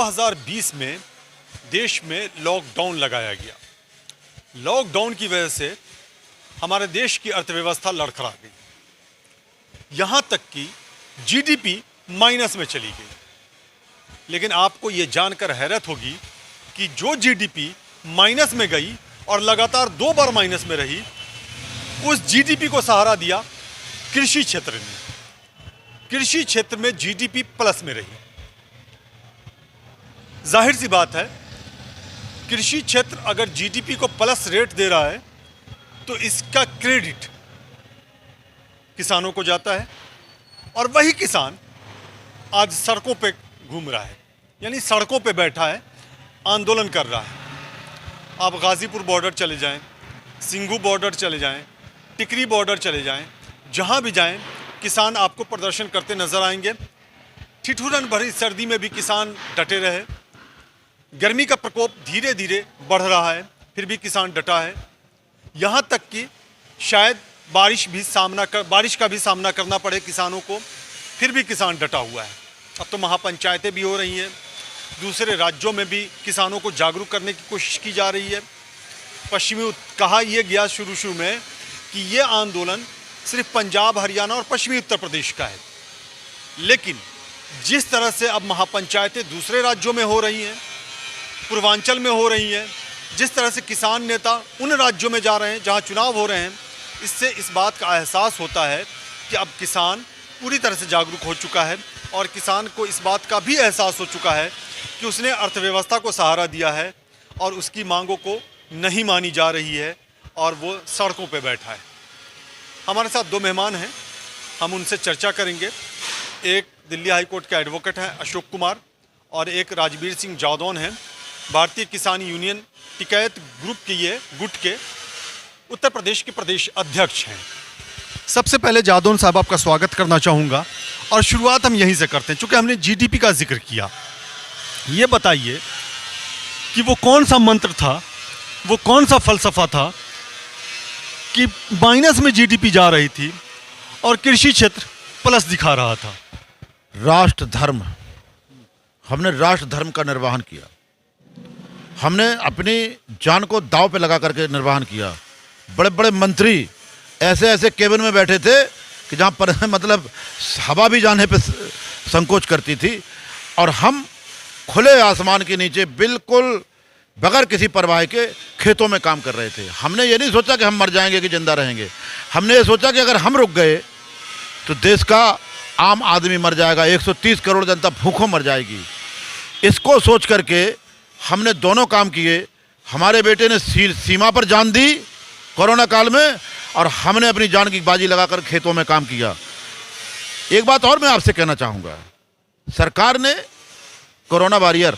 2020 में देश में लॉकडाउन लगाया गया। लॉकडाउन की वजह से हमारे देश की अर्थव्यवस्था लड़खड़ा गई, यहाँ तक कि जीडीपी माइनस में चली गई। लेकिन आपको ये जानकर हैरत होगी कि जो जीडीपी माइनस में गई और लगातार 2 बार माइनस में रही, उस जीडीपी को सहारा दिया कृषि क्षेत्र ने। कृषि क्षेत्र में जीडीपी प्लस में रही। जाहिर सी बात है, कृषि क्षेत्र अगर जीडीपी को प्लस रेट दे रहा है तो इसका क्रेडिट किसानों को जाता है, और वही किसान आज सड़कों पे घूम रहा है, यानी सड़कों पे बैठा है, आंदोलन कर रहा है। आप गाजीपुर बॉर्डर चले जाएं, सिंघू बॉर्डर चले जाएं, टिकरी बॉर्डर चले जाएं, जहां भी जाएं किसान आपको प्रदर्शन करते नजर आएंगे। ठिठुरन भरी सर्दी में भी किसान डटे रहे। गर्मी का प्रकोप धीरे धीरे बढ़ रहा है, फिर भी किसान डटा है। यहाँ तक कि शायद बारिश का भी सामना करना पड़े किसानों को, फिर भी किसान डटा हुआ है। अब तो महापंचायतें भी हो रही हैं, दूसरे राज्यों में भी किसानों को जागरूक करने की कोशिश की जा रही है। कहा यह गया शुरू में कि ये आंदोलन सिर्फ पंजाब, हरियाणा और पश्चिमी उत्तर प्रदेश का है, लेकिन जिस तरह से अब महापंचायतें दूसरे राज्यों में हो रही हैं, पूर्वांचल में हो रही हैं, जिस तरह से किसान नेता उन राज्यों में जा रहे हैं जहां चुनाव हो रहे हैं, इससे इस बात का एहसास होता है कि अब किसान पूरी तरह से जागरूक हो चुका है, और किसान को इस बात का भी एहसास हो चुका है कि उसने अर्थव्यवस्था को सहारा दिया है और उसकी मांगों को नहीं मानी जा रही है, और वो सड़कों पे बैठा है। हमारे साथ 2 मेहमान हैं, हम उनसे चर्चा करेंगे। एक दिल्ली हाई कोर्ट के एडवोकेट हैं अशोक कुमार, और एक राजवीर सिंह जादौन हैं, भारतीय किसान यूनियन टिकैत ग्रुप के गुट के उत्तर प्रदेश के प्रदेश अध्यक्ष हैं। सबसे पहले जादौन साहब आपका स्वागत करना चाहूँगा, और शुरुआत हम यहीं से करते हैं। चूँकि हमने जीडीपी का जिक्र किया, ये बताइए कि वो कौन सा मंत्र था, वो कौन सा फलसफा था कि माइनस में जीडीपी जा रही थी और कृषि क्षेत्र प्लस दिखा रहा था? राष्ट्र धर्म, हमने राष्ट्र धर्म का निर्वहन किया। हमने अपनी जान को दांव पे लगा करके निर्वहन किया। बड़े बड़े मंत्री ऐसे ऐसे केबिन में बैठे थे कि जहाँ पर मतलब हवा भी जाने पे संकोच करती थी, और हम खुले आसमान के नीचे बिल्कुल बगैर किसी परवाह के खेतों में काम कर रहे थे। हमने ये नहीं सोचा कि हम मर जाएंगे कि जिंदा रहेंगे। हमने ये सोचा कि अगर हम रुक गए तो देश का आम आदमी मर जाएगा, 130 करोड़ जनता भूखों मर जाएगी। इसको सोच करके हमने दोनों काम किए। हमारे बेटे ने सीमा पर जान दी कोरोना काल में, और हमने अपनी जान की बाजी लगाकर खेतों में काम किया। एक बात और मैं आपसे कहना चाहूँगा, सरकार ने कोरोना वॉरियर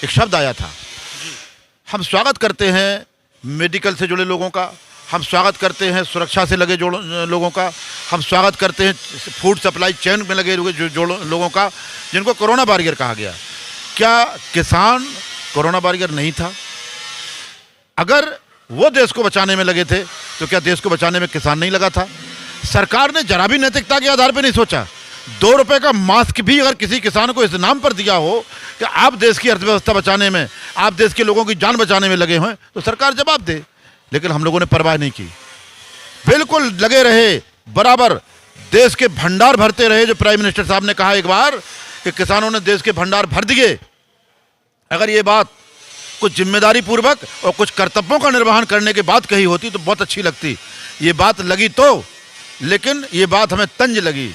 एक शब्द आया था, हम स्वागत करते हैं मेडिकल से जुड़े लोगों का, हम स्वागत करते हैं सुरक्षा से लगे लोगों का, हम स्वागत करते हैं फूड सप्लाई चेन में लगे लोगों का, जिनको कोरोना वॉरियर कहा गया। क्या किसान कोरोना वॉरियर नहीं था? अगर वो देश को बचाने में लगे थे तो क्या देश को बचाने में किसान नहीं लगा था? सरकार ने जरा भी नैतिकता के आधार पर नहीं सोचा। 2 रुपए का मास्क भी अगर किसी किसान को इस नाम पर दिया हो कि आप देश की अर्थव्यवस्था बचाने में, आप देश के लोगों की जान बचाने में लगे हैं, तो सरकार जवाब दे। लेकिन हम लोगों ने परवाह नहीं की, बिल्कुल लगे रहे, बराबर देश के भंडार भरते रहे। जो प्राइम मिनिस्टर साहब ने कहा एक बार कि किसानों ने देश के भंडार भर दिए, अगर ये बात कुछ जिम्मेदारी पूर्वक और कुछ कर्तव्यों का निर्वहन करने के बाद कही होती तो बहुत अच्छी लगती। ये बात लगी तो, लेकिन ये बात हमें तंज लगी।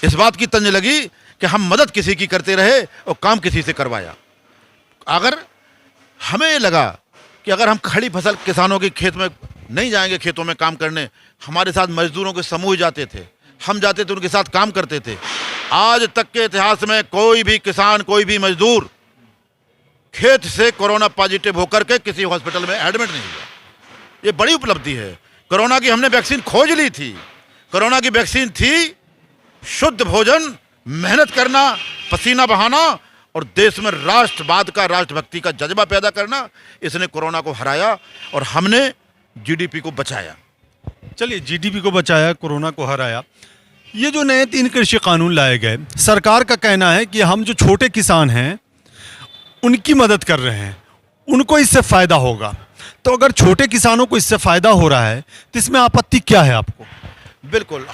इस बात की तंज लगी कि हम मदद किसी की करते रहे और काम किसी से करवाया। अगर हमें ये लगा कि अगर हम खड़ी फसल किसानों के खेत में नहीं जाएंगे, खेतों में काम करने, हमारे साथ मजदूरों के समूह जाते थे, हम जाते थे, उनके साथ काम करते थे। आज तक के इतिहास में कोई भी किसान, कोई भी मजदूर खेत से कोरोना पॉजिटिव होकर के किसी हॉस्पिटल में एडमिट नहीं हुआ। ये बड़ी उपलब्धि है। कोरोना की हमने वैक्सीन खोज ली थी। कोरोना की वैक्सीन थी शुद्ध भोजन, मेहनत करना, पसीना बहाना और देश में राष्ट्रवाद का, राष्ट्रभक्ति का जज्बा पैदा करना। इसने कोरोना को हराया और हमने जीडीपी को बचाया। चलिए, जीडीपी को बचाया, कोरोना को हराया। ये जो नए 3 कृषि कानून लाए गए, सरकार का कहना है कि हम जो छोटे किसान हैं उनकी मदद कर रहे हैं, उनको इससे फ़ायदा होगा। तो अगर छोटे किसानों को इससे फ़ायदा हो रहा है तो इसमें आपत्ति क्या है आपको? बिल्कुल,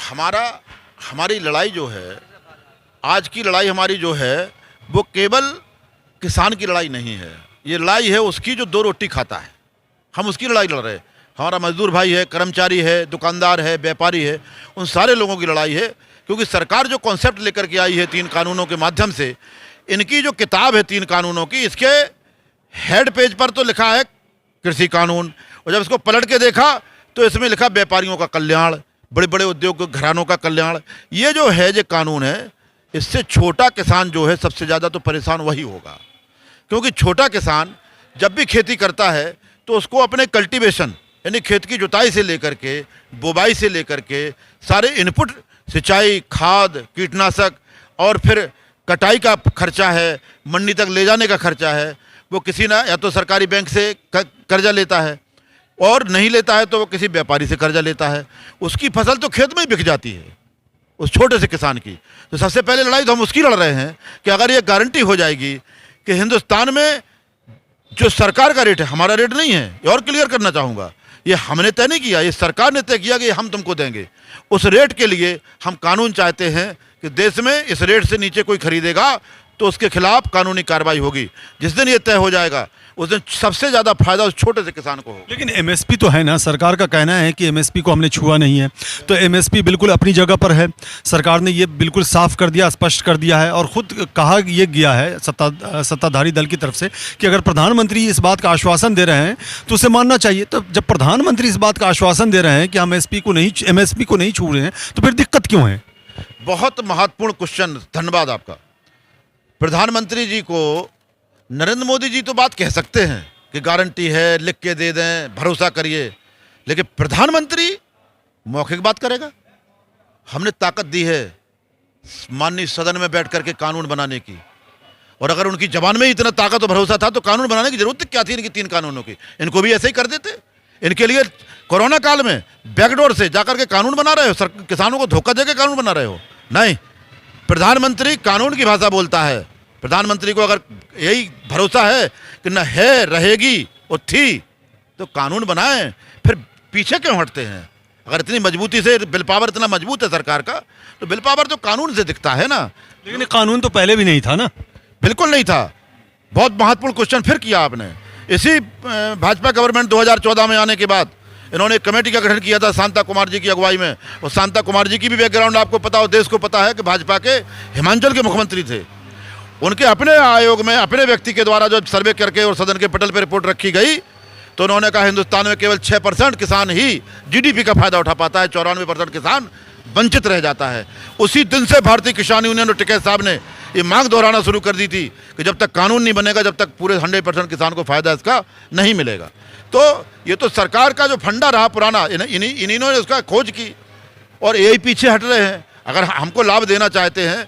हमारी लड़ाई जो है, आज की लड़ाई हमारी जो है, वो केवल किसान की लड़ाई नहीं है। ये लड़ाई है उसकी जो दो रोटी खाता है, हम उसकी लड़ाई लड़ रहे हैं। हमारा मजदूर भाई है, कर्मचारी है, दुकानदार है, व्यापारी है, उन सारे लोगों की लड़ाई है। क्योंकि सरकार जो कॉन्सेप्ट लेकर के आई है 3 कानूनों के माध्यम से, इनकी जो किताब है 3 कानूनों की, इसके हेड पेज पर तो लिखा है कृषि कानून, और जब इसको पलट के देखा तो इसमें लिखा व्यापारियों का कल्याण, बड़े बड़े उद्योग घरानों का कल्याण। ये जो है जो कानून है, इससे छोटा किसान जो है सबसे ज़्यादा तो परेशान वही होगा। क्योंकि छोटा किसान जब भी खेती करता है तो उसको अपने कल्टीवेशन यानी खेत की जुताई से लेकर के, बुवाई से लेकर के, सारे इनपुट, सिंचाई, खाद, कीटनाशक और फिर कटाई का खर्चा है, मंडी तक ले जाने का खर्चा है, वो किसी ना या तो सरकारी बैंक से कर्जा लेता है, और नहीं लेता है तो वो किसी व्यापारी से कर्जा लेता है। उसकी फसल तो खेत में ही बिक जाती है उस छोटे से किसान की। तो सबसे पहले लड़ाई तो हम उसकी लड़ रहे हैं कि अगर ये गारंटी हो जाएगी कि हिंदुस्तान में जो सरकार का रेट है, हमारा रेट नहीं है, ये और क्लियर करना चाहूँगा, ये हमने तय नहीं किया, ये सरकार ने तय किया कि हम तुमको देंगे। उस रेट के लिए हम कानून चाहते हैं कि देश में इस रेट से नीचे कोई खरीदेगा तो उसके खिलाफ कानूनी कार्रवाई होगी। जिस दिन ये तय हो जाएगा उस दिन सबसे ज़्यादा फायदा उस छोटे से किसान को हो। लेकिन एमएसपी तो है ना, सरकार का कहना है कि एमएसपी को हमने छुआ नहीं है, तो एमएसपी बिल्कुल अपनी जगह पर है। सरकार ने ये बिल्कुल साफ कर दिया, स्पष्ट कर दिया है, और खुद कहा ये गया है सत्ताधारी दल की तरफ से कि अगर प्रधानमंत्री इस बात का आश्वासन दे रहे हैं तो उसे मानना चाहिए। तो जब प्रधानमंत्री इस बात का आश्वासन दे रहे हैं कि हम एमएसपी को नहीं छू रहे हैं, तो फिर दिक्कत क्यों है? बहुत महत्वपूर्ण क्वेश्चन, धन्यवाद आपका। प्रधानमंत्री जी को नरेंद्र मोदी जी तो बात कह सकते हैं कि गारंटी है, लिख के दे दें, भरोसा करिए, लेकिन प्रधानमंत्री मौखिक बात करेगा? हमने ताकत दी है माननीय सदन में बैठ करके कानून बनाने की, और अगर उनकी जबान में इतना ताकत और भरोसा था तो कानून बनाने की जरूरत क्या थी इनकी 3 कानूनों की? इनको भी ऐसे ही कर देते। इनके लिए कोरोना काल में बैकडोर से जाकर के कानून बना रहे हो, किसानों को धोखा देकर कानून बना रहे हो? नहीं, प्रधानमंत्री कानून की भाषा बोलता है। प्रधानमंत्री को अगर यही भरोसा है कि न है, रहेगी और थी, तो कानून बनाएं, फिर पीछे क्यों हटते हैं? अगर इतनी मजबूती से बिल पावर इतना मजबूत है सरकार का, तो बिल पावर तो कानून से दिखता है ना। लेकिन कानून तो पहले भी नहीं था ना। बिल्कुल नहीं था। बहुत महत्वपूर्ण क्वेश्चन फिर किया आपने। इसी भाजपा गवर्नमेंट 2014 में आने के बाद इन्होंने एक कमेटी का गठन किया था शांता कुमार जी की अगुवाई में, और शांता कुमार जी की भी बैकग्राउंड आपको पता हो, देश को पता है कि भाजपा के हिमाचल के मुख्यमंत्री थे। उनके अपने आयोग में अपने व्यक्ति के द्वारा जब सर्वे करके और सदन के पटल पर रिपोर्ट रखी गई तो उन्होंने कहा हिंदुस्तान में केवल 6% किसान ही जीडीपी का फायदा उठा पाता है, 94% किसान वंचित रह जाता है। उसी दिन से भारतीय किसान यूनियन और टिकैत साहब ने ये मांग दोहराना शुरू कर दी थी कि जब तक कानून नहीं बनेगा, जब तक पूरे 100% किसान को फायदा इसका नहीं मिलेगा। तो ये तो सरकार का जो फंडा रहा पुराना, इन्होंने उसका खोज की और यही पीछे हट रहे हैं। अगर हमको लाभ देना चाहते हैं,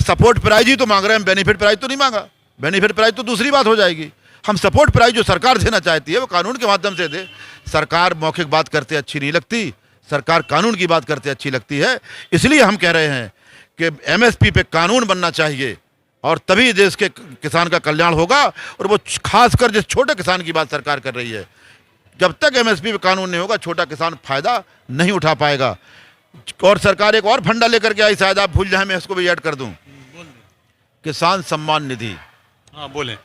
सपोर्ट प्राइज ही तो मांग रहे हैं, बेनिफिट प्राइज तो नहीं मांगा। बेनिफिट प्राइज तो दूसरी बात हो जाएगी। हम सपोर्ट प्राइज जो सरकार देना चाहती है वो कानून के माध्यम से दे। सरकार मौखिक बात करते अच्छी नहीं लगती, सरकार कानून की बात करते अच्छी लगती है। इसलिए हम कह रहे हैं कि एमएसपी पे कानून बनना चाहिए और तभी देश के किसान का कल्याण होगा। और वो खासकर जिस छोटे किसान की बात सरकार कर रही है, जब तक एमएसपी पे कानून नहीं होगा छोटा किसान फायदा नहीं उठा पाएगा। और सरकार एक और फंडा लेकर के आई, शायद आप भूल जाए, मैं इसको भी ऐड कर दूं, किसान सम्मान निधि। हाँ बोले।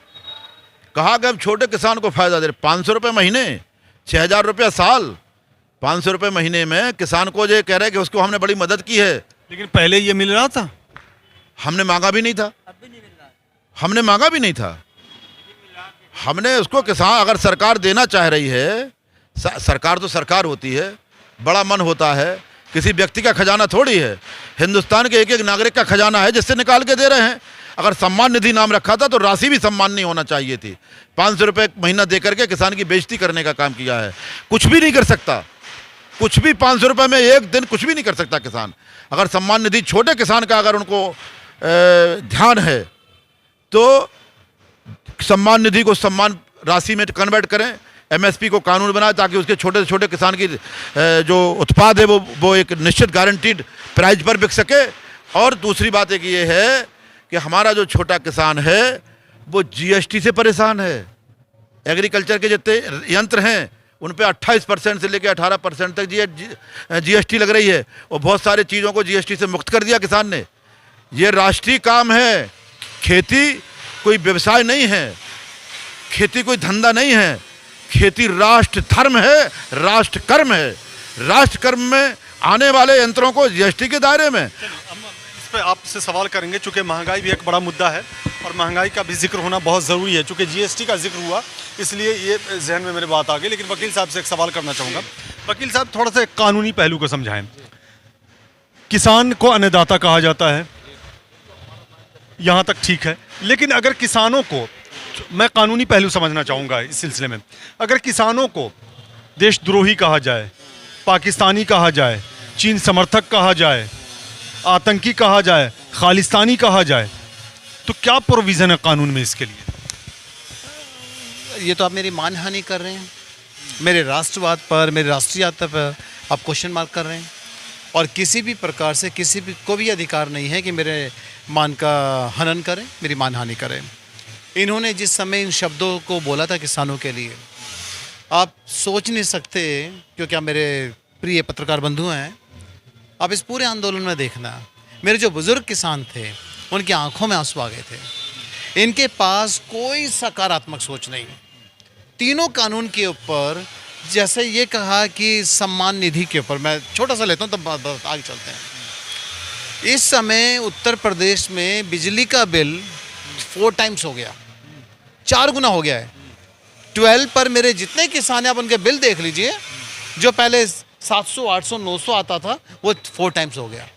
कहा कि हम छोटे किसान को फायदा दे रहे, 500 रुपये महीने, 6000 रुपया साल, 500 रुपये महीने में किसान को जो कह रहे हैं कि उसको हमने बड़ी मदद की है। लेकिन पहले ये मिल रहा था, हमने मांगा भी नहीं था, हमने मांगा भी नहीं था। हमने उसको किसान, अगर सरकार देना चाह रही है, सरकार तो सरकार होती है, बड़ा मन होता है, किसी व्यक्ति का खजाना थोड़ी है, हिंदुस्तान के एक एक नागरिक का खजाना है जिससे निकाल के दे रहे हैं। अगर सम्मान निधि नाम रखा था तो राशि भी सम्मान नहीं होना चाहिए थी। 500 रुपये महीना दे करके किसान की बेइज्जती करने का काम किया है। कुछ भी नहीं कर सकता, कुछ भी 500 रुपये में एक दिन कुछ भी नहीं कर सकता किसान। अगर सम्मान निधि छोटे किसान का अगर उनको ध्यान है तो सम्मान निधि को सम्मान राशि में कन्वर्ट करें, एमएसपी को कानून बनाए ताकि उसके छोटे से छोटे किसान की जो उत्पाद है वो एक निश्चित गारंटीड प्राइस पर बिक सके। और दूसरी बात एक ये है कि हमारा जो छोटा किसान है वो जीएसटी से परेशान है। एग्रीकल्चर के जितने यंत्र हैं उन पे 28% से लेकर 18% तक जीएसटी लग रही है, और बहुत सारी चीज़ों को जीएसटी से मुक्त कर दिया किसान ने। ये राष्ट्रीय काम है। खेती कोई व्यवसाय नहीं है, खेती कोई धंधा नहीं है, खेती राष्ट्र धर्म है, राष्ट्र कर्म है। राष्ट्र कर्म में आने वाले यंत्रों को जीएसटी के दायरे में। इस पे आपसे सवाल करेंगे, चूंकि महंगाई भी एक बड़ा मुद्दा है और महंगाई का भी जिक्र होना बहुत ज़रूरी है। चूंकि जीएसटी का जिक्र हुआ इसलिए ये जहन में मेरे बात आ गई। लेकिन वकील साहब से एक सवाल करना चाहूँगा। वकील साहब, थोड़ा सा कानूनी पहलू को समझाएं। किसान को अन्नदाता कहा जाता है, यहाँ तक ठीक है, लेकिन अगर किसानों को, मैं कानूनी पहलू समझना चाहूँगा इस सिलसिले में, अगर किसानों को देशद्रोही कहा जाए, पाकिस्तानी कहा जाए, चीन समर्थक कहा जाए, आतंकी कहा जाए, खालिस्तानी कहा जाए, तो क्या प्रोविज़न है कानून में इसके लिए? ये तो आप मेरी मानहानि कर रहे हैं, मेरे राष्ट्रवाद पर, मेरे राष्ट्रीयता पर आप क्वेश्चन मार्क कर रहे हैं। और किसी भी प्रकार से किसी भी को भी अधिकार नहीं है कि मेरे मान का हनन करें, मेरी मानहानि करें। इन्होंने जिस समय इन शब्दों को बोला था किसानों के लिए, आप सोच नहीं सकते, क्योंकि आप मेरे प्रिय पत्रकार बंधु हैं। आप इस पूरे आंदोलन में देखना, मेरे जो बुज़ुर्ग किसान थे उनकी आंखों में आंसू आ गए थे। इनके पास कोई सकारात्मक सोच नहीं। तीनों कानून के ऊपर, जैसे ये कहा कि सम्मान निधि के ऊपर, मैं छोटा सा लेता हूँ तब आगे चलते हैं। इस समय उत्तर प्रदेश में बिजली का बिल 4 टाइम्स हो गया, 4 गुना हो गया है। 12 पर मेरे जितने किसान हैं, आप उनके बिल देख लीजिए, जो पहले 700, 800, 900 आता था, वो 4 टाइम्स हो गया।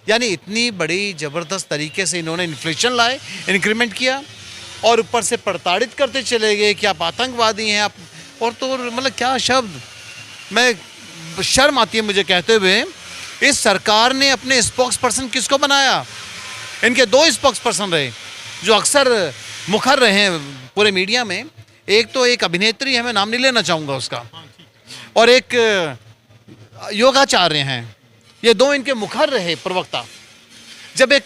यानी इतनी बड़ी ज़बरदस्त तरीके से इन्होंने इन्फ्लेशन लाए, इंक्रीमेंट किया, और ऊपर से प्रताड़ित करते चले गए कि आप आतंकवादी हैं आप। और तो मतलब क्या शब्द, मैं शर्म आती है मुझे कहते हुए। इस सरकार ने अपने स्पोक्स पर्सन किसको बनाया? इनके 2 स्पोक्स पर्सन रहे जो अक्सर मुखर रहे हैं पूरे मीडिया में। एक तो एक अभिनेत्री है, मैं नाम नहीं लेना चाहूँगा उसका, और एक योगाचार्य हैं। ये 2 इनके मुखर रहे प्रवक्ता। जब एक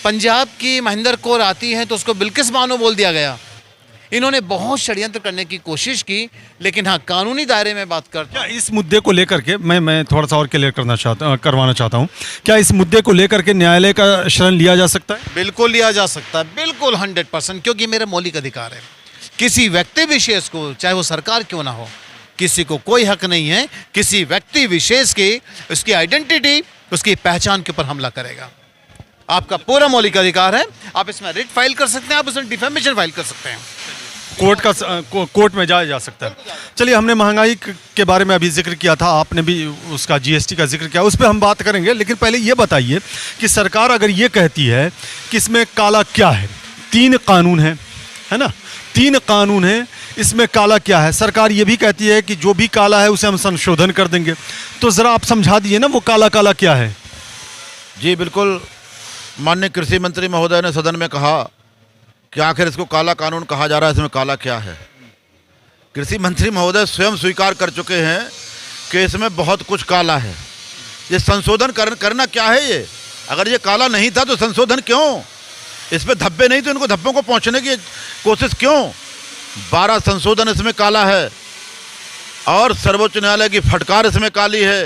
पंजाब की महेंद्र कौर आती है तो उसको बिल्किस बानो बोल दिया गया। इन्होंने बहुत षड्यंत्र करने की कोशिश की, लेकिन हाँ, कानूनी दायरे में बात करता क्या इस मुद्दे को लेकर के मैं थोड़ा सा और क्लियर करवाना चाहता हूँ, क्या इस मुद्दे को लेकर के न्यायालय का शरण लिया जा सकता है? बिल्कुल लिया जा सकता है, बिल्कुल 100%, क्योंकि मेरा मौलिक अधिकार है। किसी व्यक्ति विशेष को, चाहे वो सरकार क्यों ना हो, किसी को कोई हक नहीं है किसी व्यक्ति विशेष की, उसकी आइडेंटिटी, उसकी पहचान के ऊपर हमला करेगा। आपका पूरा मौलिक अधिकार है। आप इसमें रिट फाइल कर सकते हैं, आप इसमें डिफेमेशन फाइल कर सकते हैं, कोर्ट में जाया जा सकता है। चलिए, हमने महंगाई के बारे में अभी जिक्र किया था, आपने भी उसका जीएसटी का जिक्र किया, उस पर हम बात करेंगे। लेकिन पहले ये बताइए कि सरकार अगर ये कहती है कि इसमें काला क्या है, 3 कानून है ना, 3 कानून है, इसमें काला क्या है? सरकार ये भी कहती है कि जो भी काला है उसे हम संशोधन कर देंगे। तो ज़रा आप समझा दीजिए ना, वो काला काला क्या है? जी बिल्कुल, माननीय कृषि मंत्री महोदय ने सदन में कहा कि आखिर इसको काला कानून कहा जा रहा है, इसमें काला क्या है। कृषि मंत्री महोदय स्वयं स्वीकार कर चुके हैं कि इसमें बहुत कुछ काला है। ये संशोधन करना क्या है? ये अगर ये काला नहीं था तो संशोधन क्यों? इस पर धब्बे नहीं तो इनको धब्बों को पहुंचने की कोशिश क्यों? 12 संशोधन इसमें काला है, और सर्वोच्च न्यायालय की फटकार इसमें काली है।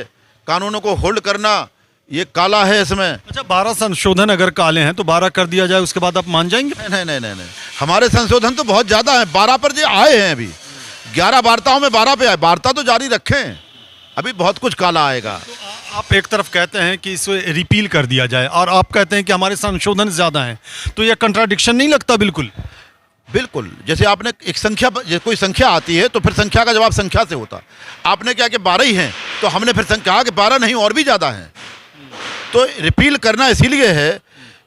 कानूनों को होल्ड करना ये काला है इसमें। अच्छा, 12 संशोधन अगर काले हैं तो 12 कर दिया जाए, उसके बाद आप मान जाएंगे? नहीं, हमारे संशोधन तो बहुत ज़्यादा है। 12 पर जो आए हैं, अभी 11 वार्ताओं में 12 पे आए। वार्ता तो जारी रखें, अभी बहुत कुछ काला आएगा। तो आप एक तरफ कहते हैं कि इसे रिपील कर दिया जाए, और आप कहते हैं कि हमारे संशोधन ज़्यादा हैं, तो यह कंट्राडिक्शन नहीं लगता? बिल्कुल बिल्कुल। जैसे आपने एक संख्या, कोई संख्या आती है तो फिर संख्या का जवाब संख्या से होता। आपने क्या कि 12 ही हैं, तो हमने फिर कहा कि 12 नहीं और भी ज़्यादा हैं। तो रिपील करना इसीलिए है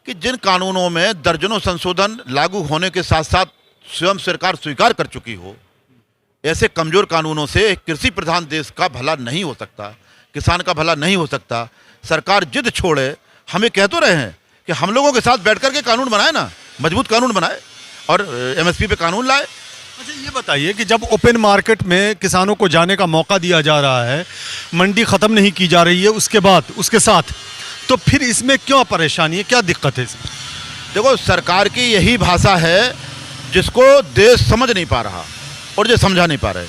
कि जिन कानूनों में दर्जनों संशोधन लागू होने के साथ साथ स्वयं सरकार स्वीकार कर चुकी हो, ऐसे कमज़ोर कानूनों से कृषि प्रधान देश का भला नहीं हो सकता, किसान का भला नहीं हो सकता। सरकार जिद छोड़े, हमें कह तो रहे हैं कि हम लोगों के साथ बैठ कर के कानून बनाए ना, मजबूत कानून बनाए और एमएसपी पे कानून लाए। अच्छा, ये बताइए कि जब ओपन मार्केट में किसानों को जाने का मौका दिया जा रहा है, मंडी ख़त्म नहीं की जा रही है उसके साथ, तो फिर इसमें क्यों परेशानी है, क्या दिक्कत है इसमें? देखो, सरकार की यही भाषा है जिसको देश समझ नहीं पा रहा और जो समझा नहीं पा रहे।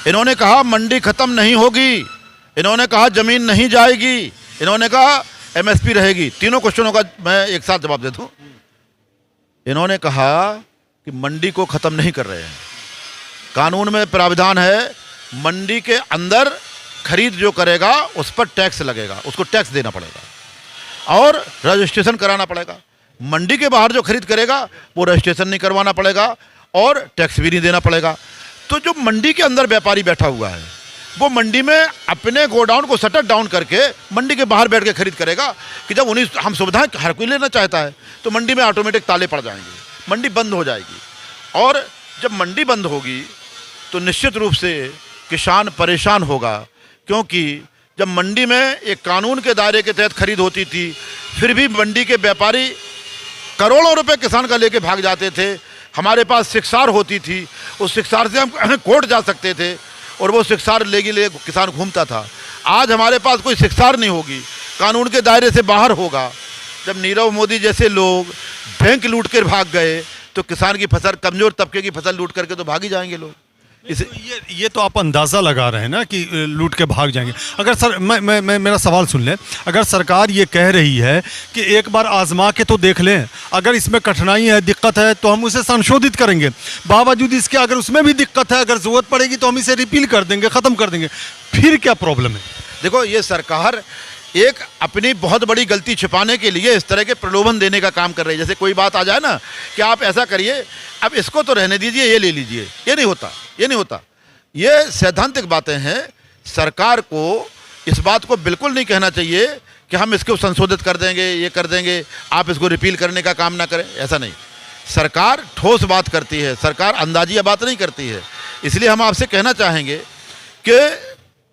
इन्होंने कहा मंडी खत्म नहीं होगी, इन्होंने कहा जमीन नहीं जाएगी, इन्होंने कहा एमएसपी रहेगी। तीनों क्वेश्चनों का मैं एक साथ जवाब दे दूं। इन्होंने कहा कि मंडी को खत्म नहीं कर रहे हैं। कानून में प्राविधान है मंडी के अंदर खरीद जो करेगा उस पर टैक्स लगेगा, उसको टैक्स देना पड़ेगा और रजिस्ट्रेशन कराना पड़ेगा। मंडी के बाहर जो खरीद करेगा वो रजिस्ट्रेशन नहीं करवाना पड़ेगा और टैक्स भी नहीं देना पड़ेगा। तो जो मंडी के अंदर व्यापारी बैठा हुआ है वो मंडी में अपने गोडाउन को शटर डाउन करके मंडी के बाहर बैठ के खरीद करेगा कि जब उन्हें हम सुविधाएं हर कोई लेना चाहता है तो मंडी में ऑटोमेटिक ताले पड़ जाएंगे, मंडी बंद हो जाएगी। और जब मंडी बंद होगी तो निश्चित रूप से किसान परेशान होगा, क्योंकि जब मंडी में एक कानून के दायरे के तहत खरीद होती थी फिर भी मंडी के व्यापारी करोड़ों रुपए किसान का लेके भाग जाते थे। हमारे पास शिक्षार होती थी, उस शिक्षार से हम कोर्ट जा सकते थे और वो शिक्षार ले किसान घूमता था। आज हमारे पास कोई शिक्षार नहीं होगी, कानून के दायरे से बाहर होगा। जब नीरव मोदी जैसे लोग बैंक लूट कर भाग गए तो किसान की फसल, कमजोर तबके की फसल लूट करके तो भाग ही जाएंगे लोग। ये तो आप अंदाज़ा लगा रहे हैं ना कि लूट के भाग जाएंगे। अगर सर मैं मेरा सवाल सुन लें, अगर सरकार ये कह रही है कि एक बार आजमा के तो देख लें, अगर इसमें कठिनाई है, दिक्कत है तो हम उसे संशोधित करेंगे, बावजूद इसके अगर उसमें भी दिक्कत है, अगर ज़रूरत पड़ेगी तो हम इसे रिपील कर देंगे, ख़त्म कर देंगे, फिर क्या प्रॉब्लम है? देखो, ये सरकार एक अपनी बहुत बड़ी गलती छिपाने के लिए इस तरह के प्रलोभन देने का काम कर रही है। जैसे कोई बात आ जाए ना कि आप ऐसा करिए, अब इसको तो रहने दीजिए, ये ले लीजिए, ये नहीं होता, ये नहीं होता। ये सैद्धांतिक बातें हैं। सरकार को इस बात को बिल्कुल नहीं कहना चाहिए कि हम इसको संशोधित कर देंगे, ये कर देंगे, आप इसको रिपील करने का काम ना करें, ऐसा नहीं। सरकार ठोस बात करती है, सरकार अंदाजिया बात नहीं करती है। इसलिए हम आपसे कहना चाहेंगे कि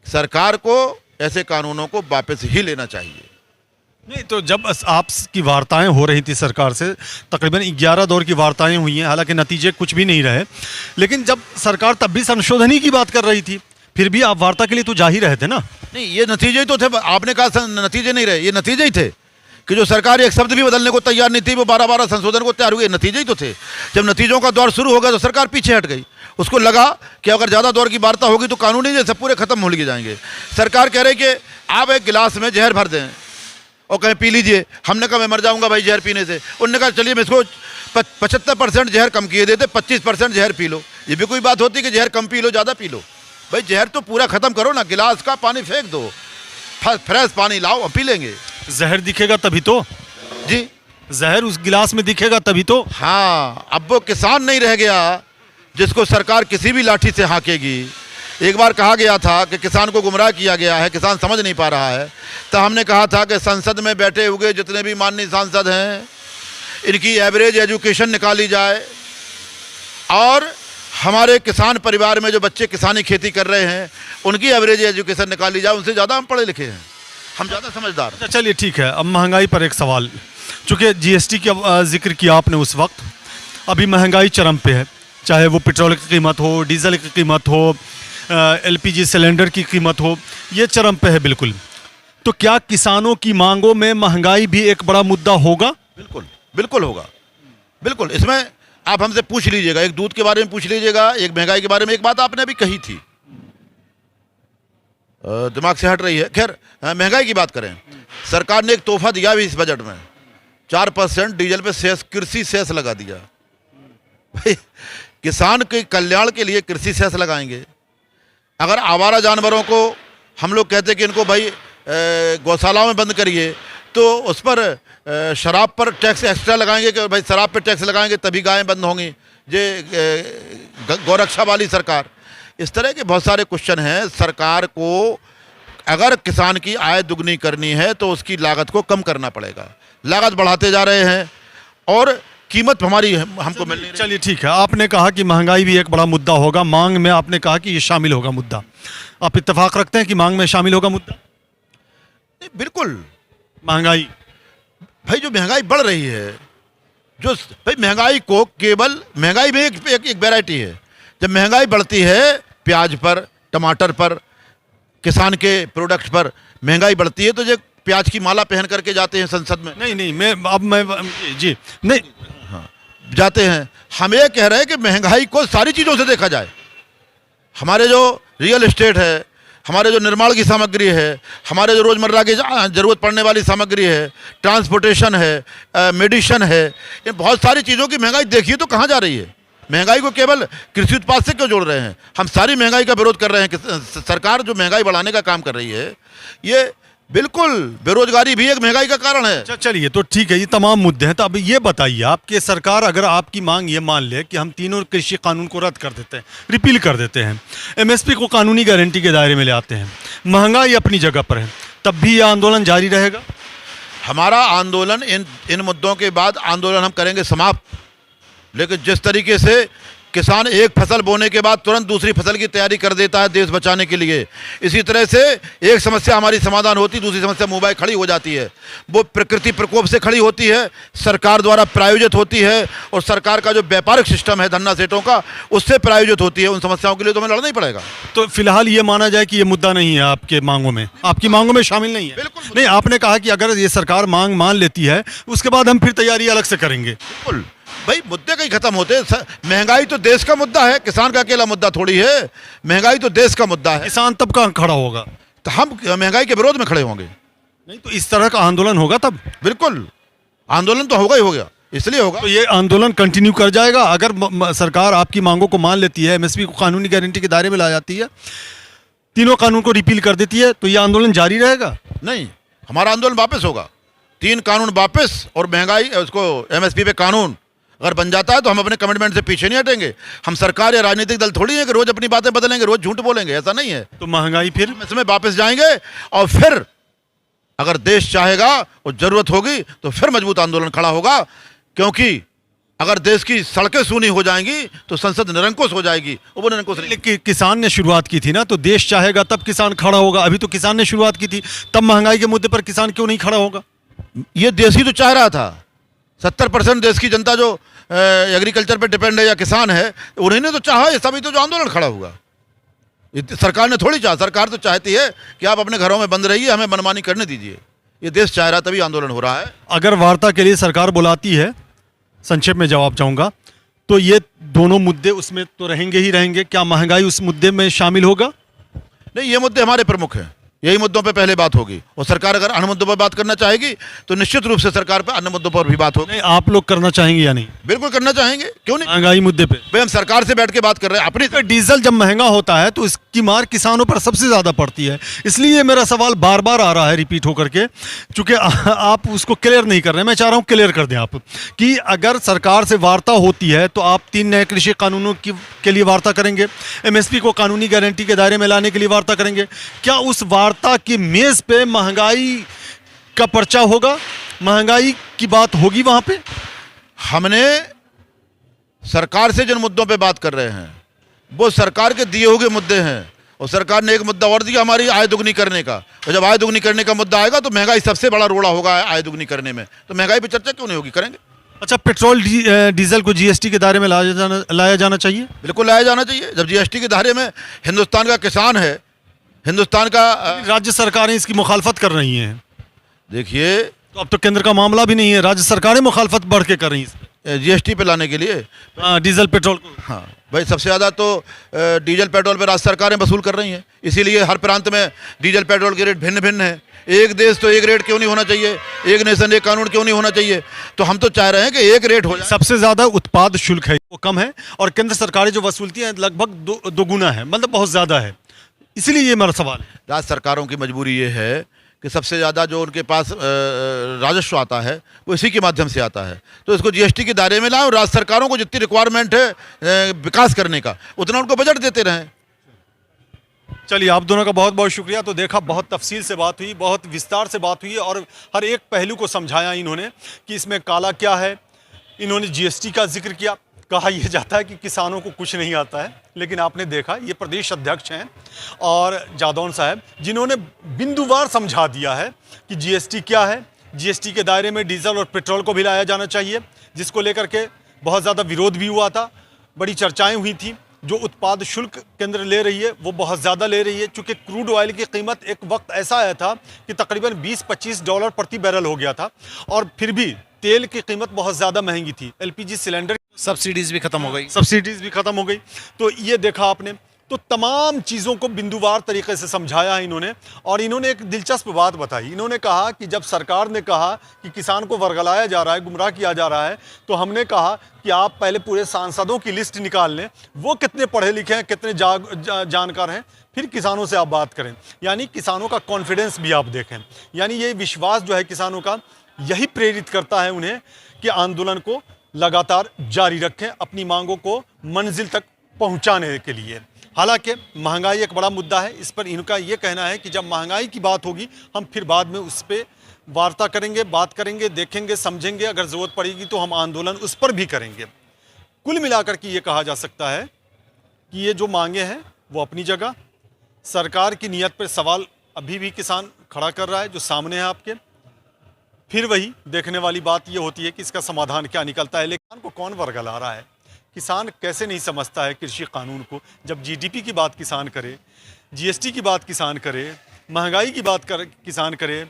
सरकार को ऐसे कानूनों को वापस ही लेना चाहिए। नहीं तो जब आपकी वार्ताएं हो रही थी सरकार से, तकरीबन 11 दौर की वार्ताएं हुई हैं, हालांकि नतीजे कुछ भी नहीं रहे, लेकिन जब सरकार तब भी संशोधन ही की बात कर रही थी, फिर भी आप वार्ता के लिए तो जा ही रहे थे ना? नहीं, ये नतीजे ही तो थे। आपने कहा नतीजे नहीं रहे, ये नतीजे ही थे कि जो सरकार एक शब्द भी बदलने को तैयार नहीं थी वो 12-12 संशोधन को तैयार हुए, नतीजे ही तो थे। जब नतीजों का दौर शुरू हो गया तो सरकार पीछे हट गई। उसको लगा कि अगर ज़्यादा दौर की वार्ता होगी तो कानून ही जैसे पूरे खत्म हो लिए जाएंगे। सरकार कह रही कि आप एक गिलास में जहर भर दें और कहें पी लीजिए। हमने कहा मैं मर जाऊंगा भाई जहर पीने से। उन्होंने कहा चलिए मैं इसको 75% जहर कम किए देते, 25% जहर पी लो। ये भी कोई बात होती कि जहर कम पी लो, ज़्यादा पी लो? भाई जहर तो पूरा ख़त्म करो ना, गिलास का पानी फेंक दो, फ्रेश पानी लाओ, हम पी लेंगे। जहर दिखेगा तभी तो जी, जहर उस गिलास में दिखेगा तभी तो। हाँ, अब वो किसान नहीं रह गया जिसको सरकार किसी भी लाठी से हाँकेगी। एक बार कहा गया था कि किसान को गुमराह किया गया है, किसान समझ नहीं पा रहा है, तो हमने कहा था कि संसद में बैठे हुए जितने भी माननीय सांसद हैं इनकी एवरेज एजुकेशन निकाली जाए और हमारे किसान परिवार में जो बच्चे किसानी खेती कर रहे हैं उनकी एवरेज एजुकेशन निकाली जाए। उनसे ज़्यादा हम पढ़े लिखे हैं, हम ज़्यादा समझदार। अच्छा चलिए ठीक है, अब महंगाई पर एक सवाल। चूँकि जीएसटी का जिक्र किया आपने उस वक्त, अभी महंगाई चरम पे है, चाहे वो पेट्रोल की कीमत हो, डीजल की कीमत हो, एलपीजी सिलेंडर की कीमत हो, ये चरम पे है बिल्कुल। तो क्या किसानों की मांगों में महंगाई भी एक बड़ा मुद्दा होगा? बिल्कुल, बिल्कुल होगा, बिल्कुल। इसमें आप हमसे पूछ लीजिएगा, एक दूध के बारे में पूछ लीजिएगा, एक महंगाई के बारे में। एक बात आपने अभी कही थी, दिमाग से हट रही है, खैर महंगाई की बात करें। सरकार ने एक तोहफा दिया भी इस बजट में, 4% डीजल पे सेस, कृषि सेस लगा दिया। भाई किसान के कल्याण के लिए कृषि सेस लगाएंगे। अगर आवारा जानवरों को हम लोग कहते कि इनको भाई गौशालाओं में बंद करिए, तो उस पर शराब पर टैक्स एक्स्ट्रा लगाएंगे कि भाई शराब पर टैक्स लगाएंगे तभी गायें बंद होंगी। ये गौरक्षा वाली सरकार। इस तरह के बहुत सारे क्वेश्चन हैं। सरकार को अगर किसान की आय दुगनी करनी है तो उसकी लागत को कम करना पड़ेगा। लागत बढ़ाते जा रहे हैं और कीमत हमारी हमको मिल नहीं रही। चलिए ठीक है, आपने कहा कि महंगाई भी एक बड़ा मुद्दा होगा, मांग में आपने कहा कि ये शामिल होगा मुद्दा। आप इत्तेफाक रखते हैं कि मांग में शामिल होगा मुद्दा? बिल्कुल। महंगाई, भाई जो महंगाई बढ़ रही है, जो भाई महंगाई को केवल महंगाई में एक वैरायटी है। जब महंगाई बढ़ती है प्याज पर, टमाटर पर, किसान के प्रोडक्ट पर महंगाई बढ़ती है तो जो प्याज की माला पहन करके जाते हैं संसद में। नहीं मैं जी नहीं, जाते हैं। हम ये कह रहे हैं कि महंगाई को सारी चीज़ों से देखा जाए। हमारे जो रियल एस्टेट है, हमारे जो निर्माण की सामग्री है, हमारे जो रोज़मर्रा की ज़रूरत पड़ने वाली सामग्री है, ट्रांसपोर्टेशन है, मेडिसिन है, ये बहुत सारी चीज़ों की महंगाई देखिए तो कहाँ जा रही है। महंगाई को केवल कृषि उत्पाद से क्यों जोड़ रहे हैं? हम सारी महंगाई का विरोध कर रहे हैं कि सरकार जो महंगाई बढ़ाने का काम कर रही है, ये बिल्कुल बेरोजगारी भी एक महंगाई का कारण है। अच्छा चलिए, तो ठीक है, ये तमाम मुद्दे हैं। तो अब ये बताइए आपके सरकार अगर आपकी मांग ये मान ले कि हम तीनों कृषि कानून को रद्द कर देते हैं, रिपील कर देते हैं, एमएसपी को कानूनी गारंटी के दायरे में ले आते हैं, महंगाई अपनी जगह पर है, तब भी ये आंदोलन जारी रहेगा? हमारा आंदोलन इन मुद्दों के बाद आंदोलन हम करेंगे समाप्त। लेकिन जिस तरीके से किसान एक फसल बोने के बाद तुरंत दूसरी फसल की तैयारी कर देता है देश बचाने के लिए, इसी तरह से एक समस्या हमारी समाधान होती, दूसरी समस्या मुंबई खड़ी हो जाती है। वो प्रकृति प्रकोप से खड़ी होती है, सरकार द्वारा प्रायोजित होती है, और सरकार का जो व्यापारिक सिस्टम है धन्ना सेठों का, उससे प्रायोजित होती है। उन समस्याओं के लिए तो हमें लड़ना ही पड़ेगा। तो फिलहाल ये माना जाए कि ये मुद्दा नहीं है आपके मांगों में, आपकी मांगों में शामिल नहीं है? बिल्कुल नहीं, आपने कहा कि अगर ये सरकार मांग मान लेती है उसके बाद हम फिर तैयारी अलग से करेंगे। बिल्कुल भाई, मुद्दे कहीं खत्म होते हैं। महंगाई तो देश का मुद्दा है, किसान का अकेला मुद्दा थोड़ी है। महंगाई तो देश का मुद्दा है। किसान तब कहाँ खड़ा होगा? तो हम महंगाई के विरोध में खड़े होंगे। नहीं तो इस तरह का आंदोलन होगा तब? बिल्कुल, आंदोलन तो होगा ही होगा, इसलिए होगा। तो ये आंदोलन कंटिन्यू कर जाएगा अगर सरकार आपकी मांगों को मान लेती है, एमएसपी को कानूनी गारंटी के दायरे में ला जाती है, तीनों कानून को रिपील कर देती है, तो ये आंदोलन जारी रहेगा? नहीं, हमारा आंदोलन वापस होगा। 3 कानून वापस, और महंगाई उसको एमएसपी पे कानून अगर बन जाता है तो हम अपने कमिटमेंट से पीछे नहीं हटेंगे। हम सरकार या राजनीतिक दल थोड़ी है कि रोज अपनी बातें बदलेंगे, रोज झूठ बोलेंगे, ऐसा नहीं है। तो महंगाई फिर इसमें वापस जाएंगे, और फिर अगर देश चाहेगा और जरूरत होगी तो फिर मजबूत आंदोलन खड़ा होगा। क्योंकि अगर देश की सड़कें सूनी हो जाएंगी तो संसद निरंकुश हो जाएगी। वो निरंकुश नहीं। लेकिन किसान ने शुरुआत की थी ना, तो देश चाहेगा तब किसान खड़ा होगा। अभी तो किसान ने शुरुआत की थी, तब महंगाई के मुद्दे पर किसान क्यों नहीं खड़ा होगा? ये देश ही तो चाह रहा था। 70% देश की जनता जो एग्रीकल्चर पे डिपेंड है या किसान है, उन्होंने तो चाहा, ये सभी तो जो आंदोलन खड़ा हुआ। सरकार ने थोड़ी चाहा। सरकार तो चाहती है कि आप अपने घरों में बंद रहिए, हमें मनमानी करने दीजिए। ये देश चाह रहा, तभी आंदोलन हो रहा है। अगर वार्ता के लिए सरकार बुलाती है, संक्षेप में जवाब चाहूंगा, तो ये दोनों मुद्दे उसमें तो रहेंगे ही रहेंगे। क्या महंगाई उस मुद्दे में शामिल होगा? नहीं, ये मुद्दे हमारे प्रमुख हैं, यही मुद्दों पे पहले बात होगी। और सरकार अगर अन्य मुद्दों पर बात करना चाहेगी तो निश्चित रूप से सरकार पे अन्य मुद्दों पर भी बात होगी। नहीं, आप लोग करना चाहेंगे या नहीं बिल्कुल करना चाहेंगे, क्यों नहीं। महंगाई मुद्दे पे भाई हम सरकार से बैठ के बात कर रहे हैं अपनी। तो डीजल जब महंगा होता है तो इसकी मार किसानों पर सबसे ज्यादा पड़ती है। इसलिए मेरा सवाल बार बार आ रहा है रिपीट होकर के, चूंकि आप उसको क्लियर नहीं कर रहे हैं। मैं चाह रहा हूं क्लियर कर दें आप कि अगर सरकार से वार्ता होती है तो आप 3 नए कृषि कानूनों के लिए वार्ता करेंगे, एमएसपी को कानूनी गारंटी के दायरे में लाने के लिए वार्ता करेंगे। क्या उस वार्ता की मेज पे महंगाई का पर्चा होगा? महंगाई की बात होगी वहां पे? हमने सरकार से जिन मुद्दों पे बात कर रहे हैं वो सरकार के दिए हुए मुद्दे हैं। और सरकार ने एक मुद्दा और दिया हमारी आय दुगनी करने का। और जब आय दुगनी करने का मुद्दा आएगा तो महंगाई सबसे बड़ा रोड़ा होगा आय दुगनी करने में। तो महंगाई पे चर्चा क्यों नहीं होगी, करेंगे। अच्छा, पेट्रोल डीजल को जीएसटी के दायरे में लाया जाना चाहिए? बिल्कुल लाया जाना चाहिए। जब जीएसटी के दायरे में हिंदुस्तान का किसान है, हिंदुस्तान का राज्य सरकारें इसकी मुखालफत कर रही हैं। देखिए, तो अब तो केंद्र का मामला भी नहीं है, राज्य सरकारें मुखालफत बढ़ के कर रही हैं जीएसटी पे लाने के लिए। डीजल पेट्रोल को। हाँ भाई, सबसे ज़्यादा तो डीजल पेट्रोल पे राज्य सरकारें वसूल कर रही हैं। इसीलिए हर प्रांत में डीजल पेट्रोल के रेट भिन्न भिन्न है। एक देश तो एक रेट क्यों नहीं होना चाहिए, एक नेशन एक कानून क्यों नहीं होना चाहिए। तो हम तो चाह रहे हैं कि एक रेट हो जाए। सबसे ज़्यादा उत्पाद शुल्क है वो कम है, और केंद्र सरकारें जो वसूलती हैं लगभग दोगुना है, मतलब बहुत ज़्यादा है। इसलिए ये मेरा सवाल है। राज्य सरकारों की मजबूरी ये है कि सबसे ज़्यादा जो उनके पास राजस्व आता है वो इसी के माध्यम से आता है। तो इसको जीएसटी के दायरे में लाएं और राज्य सरकारों को जितनी रिक्वायरमेंट है विकास करने का उतना उनको बजट देते रहें। चलिए, आप दोनों का बहुत बहुत शुक्रिया। तो देखा, बहुत तफसील से बात हुई, बहुत विस्तार से बात हुई, और हर एक पहलू को समझाया इन्होंने कि इसमें काला क्या है। इन्होंने जीएसटी का जिक्र किया। कहा यह जाता है कि किसानों को कुछ नहीं आता है, लेकिन आपने देखा ये प्रदेश अध्यक्ष हैं और जादौन साहब, जिन्होंने बिंदुवार समझा दिया है कि जीएसटी क्या है। जीएसटी के दायरे में डीजल और पेट्रोल को भी लाया जाना चाहिए, जिसको लेकर के बहुत ज़्यादा विरोध भी हुआ था, बड़ी चर्चाएं हुई थी। जो उत्पाद शुल्क केंद्र ले रही है वो बहुत ज़्यादा ले रही है, चूँकि क्रूड ऑयल की कीमत एक वक्त ऐसा आया था कि तकरीबन 20-25 डॉलर प्रति बैरल हो गया था, और फिर भी तेल की कीमत बहुत ज़्यादा महंगी थी। एलपीजी सिलेंडर सब्सिडीज़ भी ख़त्म हो गई। सब्सिडीज़ भी ख़त्म हो गई। तो ये देखा आपने, तो तमाम चीज़ों को बिंदुवार तरीके से समझाया है इन्होंने। और इन्होंने एक दिलचस्प बात बताई। इन्होंने कहा कि जब सरकार ने कहा कि किसान को वर्गलाया जा रहा है, गुमराह किया जा रहा है, तो हमने कहा कि आप पहले पूरे सांसदों की लिस्ट निकाल लें, वो कितने पढ़े लिखे हैं, कितने जानकार हैं, फिर किसानों से आप बात करें। यानी किसानों का कॉन्फिडेंस भी आप देखें, यानी ये विश्वास जो है किसानों का, यही प्रेरित करता है उन्हें कि आंदोलन को लगातार जारी रखें, अपनी मांगों को मंजिल तक पहुंचाने के लिए। हालांकि महंगाई एक बड़ा मुद्दा है, इस पर इनका ये कहना है कि जब महंगाई की बात होगी हम फिर बाद में उस पर वार्ता करेंगे, बात करेंगे, देखेंगे, समझेंगे, अगर ज़रूरत पड़ेगी तो हम आंदोलन उस पर भी करेंगे। कुल मिलाकर के ये कहा जा सकता है कि ये जो मांगे हैं वो अपनी जगह, सरकार की नीयत पर सवाल अभी भी किसान खड़ा कर रहा है जो सामने है आपके। फिर वही देखने वाली बात ये होती है कि इसका समाधान क्या निकलता है। लेकिन को कौन वर्गला रहा है, किसान कैसे नहीं समझता है कृषि कानून को। जब जीडीपी की बात किसान करे, जीएसटी की बात किसान करे, महंगाई की बात किसान करे,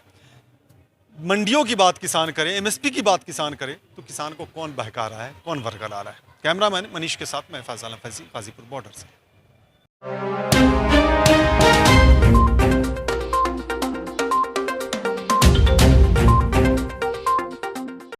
मंडियों की बात किसान करे, एमएसपी की बात किसान करे, तो किसान को कौन बहका रहा है, कौन वर्गला रहा है। कैमरामैन मनीष के साथ मैं फैसल फैजी, गाजीपुर बॉर्डर से।